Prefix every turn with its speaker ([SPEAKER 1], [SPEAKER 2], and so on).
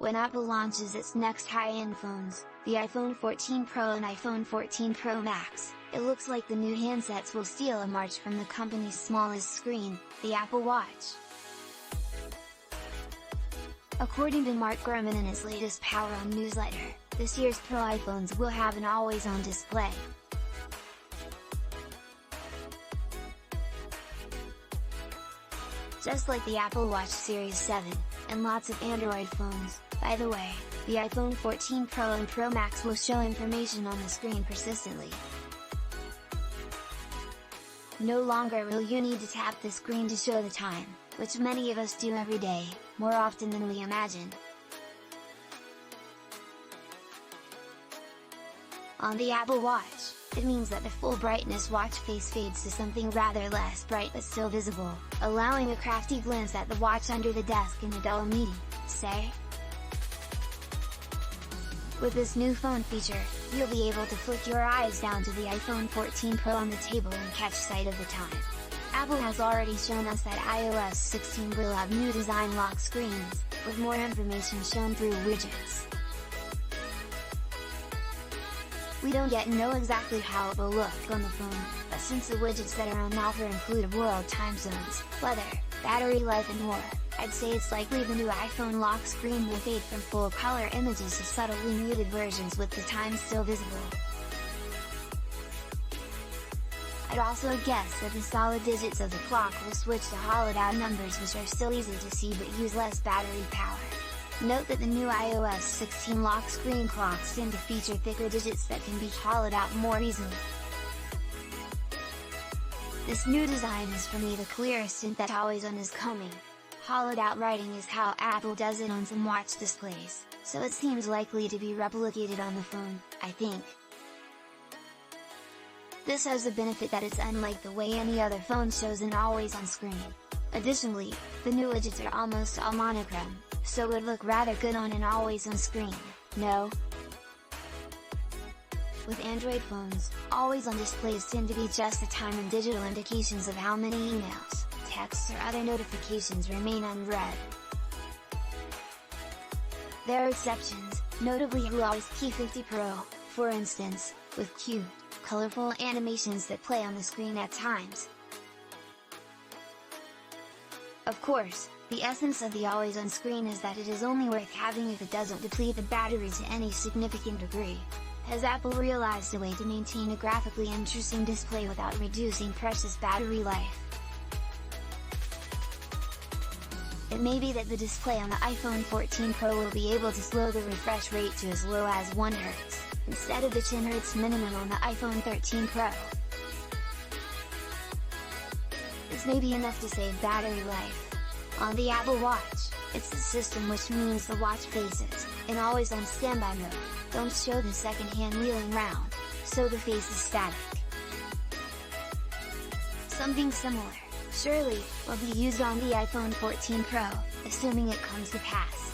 [SPEAKER 1] When Apple launches its next high-end phones, the iPhone 14 Pro and iPhone 14 Pro Max, it looks like the new handsets will steal a march from the company's smallest screen, the Apple Watch. According to Mark Gurman in his latest Power On newsletter, this year's Pro iPhones will have an always-on display. Just like the Apple Watch Series 7, and lots of Android phones. By the way, the iPhone 14 Pro and Pro Max will show information on the screen persistently. No longer will you need to tap the screen to show the time, which many of us do every day, more often than we imagine. On the Apple Watch, it means that the full brightness watch face fades to something rather less bright but still visible, allowing a crafty glance at the watch under the desk in a dull meeting, say. With this new phone feature, you'll be able to flick your eyes down to the iPhone 14 Pro on the table and catch sight of the time. Apple has already shown us that iOS 16 will have new design lock screens, with more information shown through widgets. We don't yet know exactly how it will look on the phone, but since the widgets that are on offer include world time zones, weather, battery life and more, I'd say it's likely the new iPhone lock screen will fade from full color images to subtly muted versions with the time still visible. I'd also guess that the solid digits of the clock will switch to hollowed out numbers, which are still easy to see but use less battery power. Note that the new iOS 16 lock screen clocks tend to feature thicker digits that can be hollowed out more easily. This new design is for me the clearest hint that always-on is coming. Hollowed out writing is how Apple does it on some watch displays, so it seems likely to be replicated on the phone, I think. This has the benefit that it's unlike the way any other phone shows an always-on screen. Additionally, the new widgets are almost all monochrome, so it would look rather good on an always-on screen, no? With Android phones, always-on displays tend to be just the time and digital indications of how many emails, texts or other notifications remain unread. There are exceptions, notably Huawei's P50 Pro, for instance, with cute, colorful animations that play on the screen at times. Of course, the essence of the always-on screen is that it is only worth having if it doesn't deplete the battery to any significant degree. Has Apple realized a way to maintain a graphically interesting display without reducing precious battery life? It may be that the display on the iPhone 14 Pro will be able to slow the refresh rate to as low as 1 Hz, instead of the 10 Hz minimum on the iPhone 13 Pro. This may be enough to save battery life. On the Apple Watch, it's the system, which means the watch faces, in always-on standby mode, don't show the second hand wheeling round, so the face is static. Something similar, surely, will be used on the iPhone 14 Pro, assuming it comes to pass.